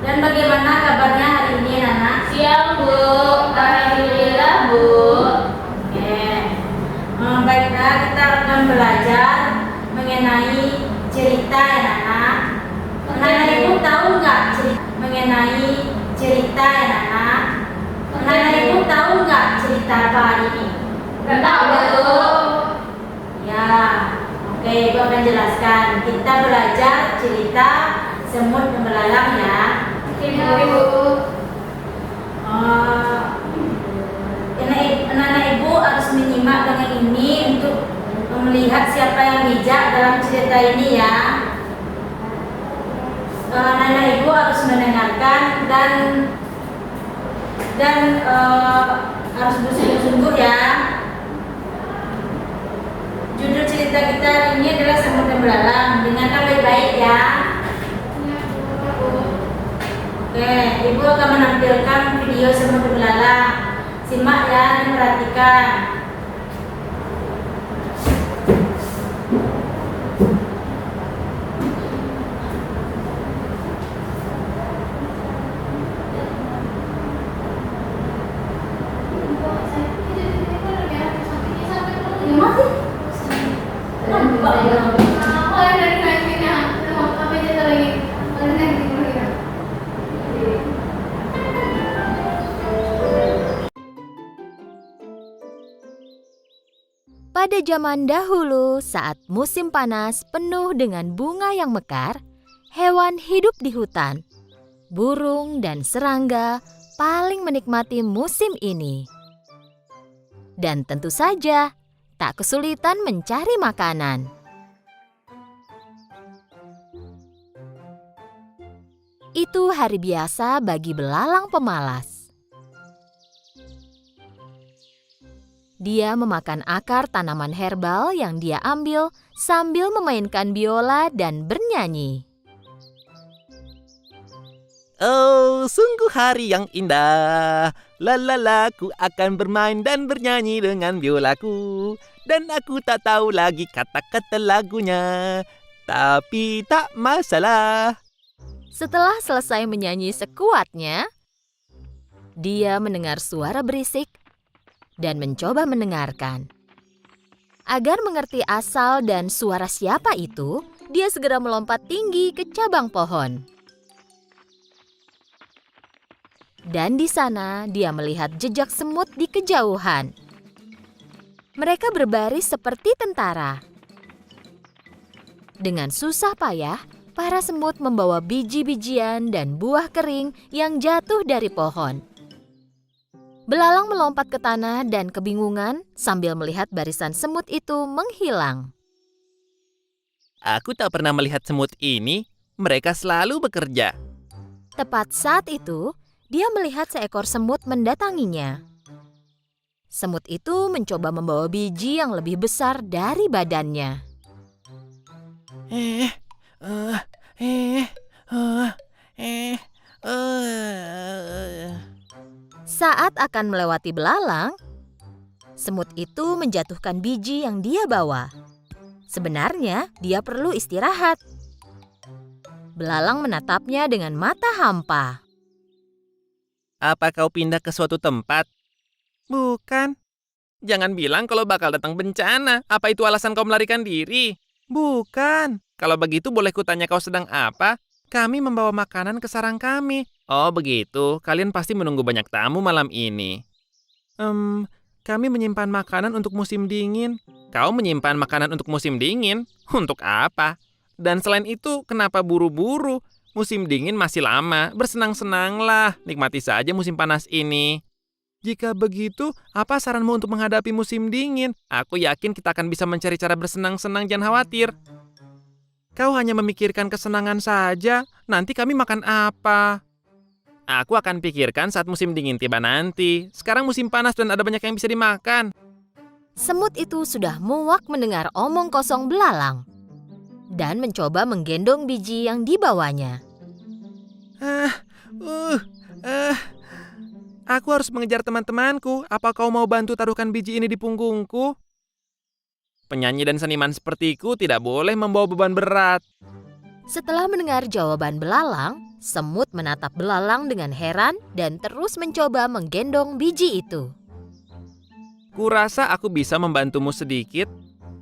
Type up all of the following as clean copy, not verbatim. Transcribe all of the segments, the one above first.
Dan bagaimana kabarnya hari ini, anak? Siang, Bu. Alhamdulillah, Bu. Oke. Baiklah, kita akan belajar mengenai cerita ya, anak. Anak ibu tahu nggak mengenai cerita ya, anak? Anak ibu tahu nggak cerita apa hari ini? Nggak tahu, Bu. Ya, oke, ibu akan jelaskan. Kita belajar cerita semut pembelalang ya. Ibu. Anak-anak ibu harus menyimak dengan ini untuk melihat siapa yang bijak dalam cerita ini ya. Anak-anak ibu harus mendengarkan dan harus bersungguh-sungguh ya. Judul cerita kita hari ini adalah semut pembelalang. Dengarkan baik-baik ya. Oke, ibu akan menampilkan video semut pembelalang. Simak ya dan perhatikan. Pada zaman dahulu, saat musim panas penuh dengan bunga yang mekar, hewan hidup di hutan. Burung dan serangga paling menikmati musim ini. Dan tentu saja, tak kesulitan mencari makanan. Itu hari biasa bagi belalang pemalas. Dia memakan akar tanaman herbal yang dia ambil sambil memainkan biola dan bernyanyi. Oh, sungguh hari yang indah. Lalala, ku akan bermain dan bernyanyi dengan biolaku. Dan aku tak tahu lagi kata-kata lagunya. Tapi tak masalah. Setelah selesai menyanyi sekuatnya, dia mendengar suara berisik dan mencoba mendengarkan. Agar mengerti asal dan suara siapa itu, dia segera melompat tinggi ke cabang pohon. Dan di sana dia melihat jejak semut di kejauhan. Mereka berbaris seperti tentara. Dengan susah payah, para semut membawa biji-bijian dan buah kering yang jatuh dari pohon. Belalang melompat ke tanah dan kebingungan sambil melihat barisan semut itu menghilang. Aku tak pernah melihat semut ini. Mereka selalu bekerja. Tepat saat itu, dia melihat seekor semut mendatanginya. Semut itu mencoba membawa biji yang lebih besar dari badannya. Saat akan melewati belalang, semut itu menjatuhkan biji yang dia bawa. Sebenarnya, dia perlu istirahat. Belalang menatapnya dengan mata hampa. Apa kau pindah ke suatu tempat? Bukan. Jangan bilang kalau bakal datang bencana. Apa itu alasan kau melarikan diri? Bukan. Kalau begitu boleh kutanya kau sedang apa? Kami membawa makanan ke sarang kami. Oh begitu, kalian pasti menunggu banyak tamu malam ini. Kami menyimpan makanan untuk musim dingin. Kau menyimpan makanan untuk musim dingin? Untuk apa? Dan selain itu, kenapa buru-buru? Musim dingin masih lama, bersenang-senanglah. Nikmati saja musim panas ini. Jika begitu, apa saranmu untuk menghadapi musim dingin? Aku yakin kita akan bisa mencari cara bersenang-senang, jangan khawatir. Kau hanya memikirkan kesenangan saja, nanti kami makan apa? Aku akan pikirkan saat musim dingin tiba nanti. Sekarang musim panas dan ada banyak yang bisa dimakan. Semut itu sudah muak mendengar omong kosong belalang dan mencoba menggendong biji yang dibawanya. Aku harus mengejar teman-temanku. Apa kau mau bantu taruhkan biji ini di punggungku? Penyanyi dan seniman sepertiku tidak boleh membawa beban berat. Setelah mendengar jawaban belalang, semut menatap belalang dengan heran dan terus mencoba menggendong biji itu. Kurasa aku bisa membantumu sedikit.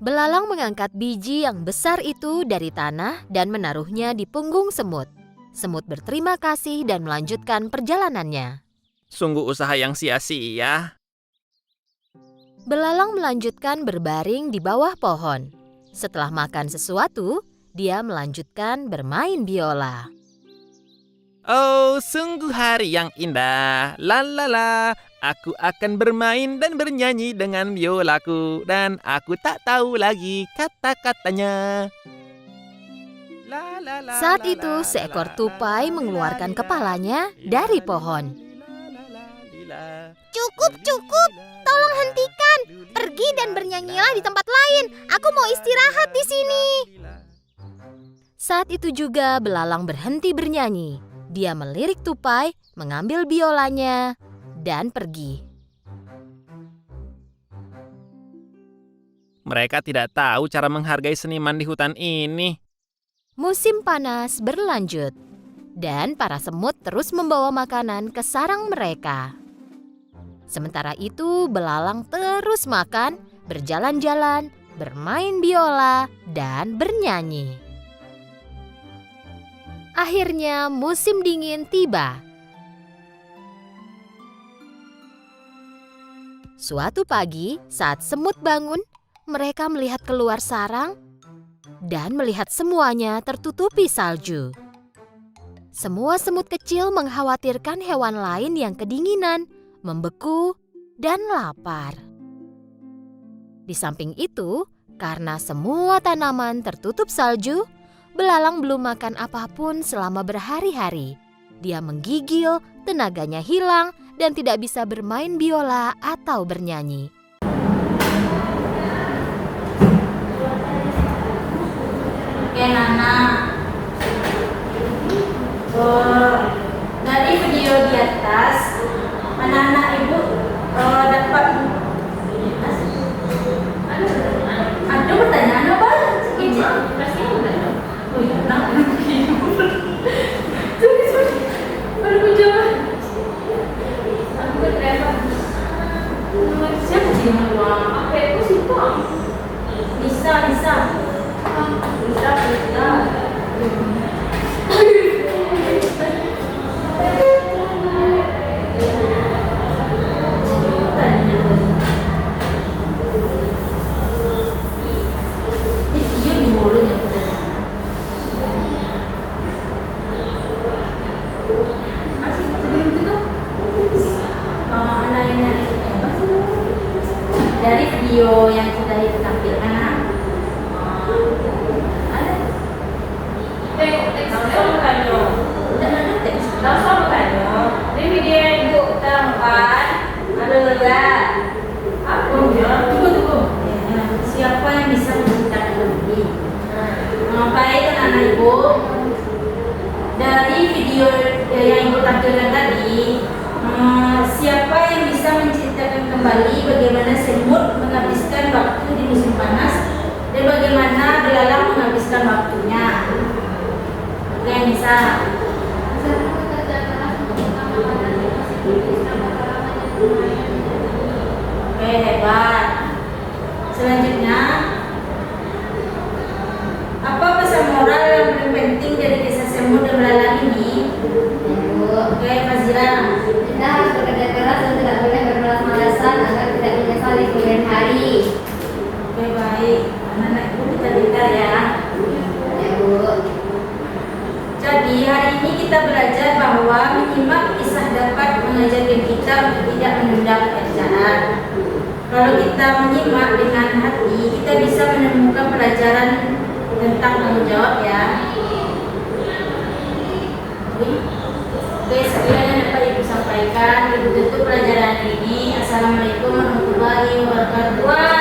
Belalang mengangkat biji yang besar itu dari tanah dan menaruhnya di punggung semut. Semut berterima kasih dan melanjutkan perjalanannya. Sungguh usaha yang sia-sia. Belalang melanjutkan berbaring di bawah pohon. Setelah makan sesuatu, dia melanjutkan bermain biola. Oh, sungguh hari yang indah. La la la. Aku akan bermain dan bernyanyi dengan biolaku dan aku tak tahu lagi kata-katanya. La, la, la, Saat la, itu, la, seekor la, tupai la, mengeluarkan la, kepalanya la, dari la, pohon. la. Cukup, tolong hentikan. Pergi dan bernyanyilah di tempat lain. Aku mau istirahat di sini. Saat itu juga belalang berhenti bernyanyi. Dia melirik tupai, mengambil biolanya, dan pergi. Mereka tidak tahu cara menghargai seniman di hutan ini. Musim panas berlanjut, dan para semut terus membawa makanan ke sarang mereka. Sementara itu, belalang terus makan, berjalan-jalan, bermain biola, dan bernyanyi. Akhirnya musim dingin tiba. Suatu pagi, saat semut bangun, mereka melihat keluar sarang dan melihat semuanya tertutupi salju. Semua semut kecil mengkhawatirkan hewan lain yang kedinginan, membeku, dan lapar. Di samping itu, karena semua tanaman tertutup salju, belalang belum makan apapun selama berhari-hari. Dia menggigil, tenaganya hilang, dan tidak bisa bermain biola atau bernyanyi. Oke, Nana. Dari video di atas, anak-anak ibu dapat ada pertanyaan apa? Ini oh iya, kenapa begitu? Sorry. Baru aku jawab. Aku berapa? Siapa sih yang luang? Apa itu sih, Pak? Bisa. Bisa. Dari video yang sudah ditampilkan, ada langsung bukan dong. Ini video yang ibu tampilkan ada enggak? Aku tunggu. Siapa yang bisa menciptakan lebih? Baik anak ibu, dari video yang ibu tampilkan tadi, siapa yang bisa menciptakan kembali bagaimana semut menghabiskan waktu di musim panas dan bagaimana belalang menghabiskan waktunya? Oke, yang bisa. Oke, hebat. Selanjutnya, apa pesan moral yang paling penting dari kisah semut dan belalang ini? Oke, Fazila. Kita harus bekerja keras dan tidak boleh bermalas-malasan agar tidak menyesal di kemudian hari. Oke, baik. Anak-anak ibu kita pintar ya. Ya, Bu. Jadi hari ini kita belajar bahwa menyimak kisah dapat mengajarkan kita untuk tidak menunda pekerjaan. Kalau kita menyimak dengan hati, kita bisa menemukan pelajaran tentang tanggung jawab ya. Oke, sekian yang dapat Ibu sampaikan. Ibu tutup pelajaran ini. Assalamualaikum warahmatullahi wabarakatuh.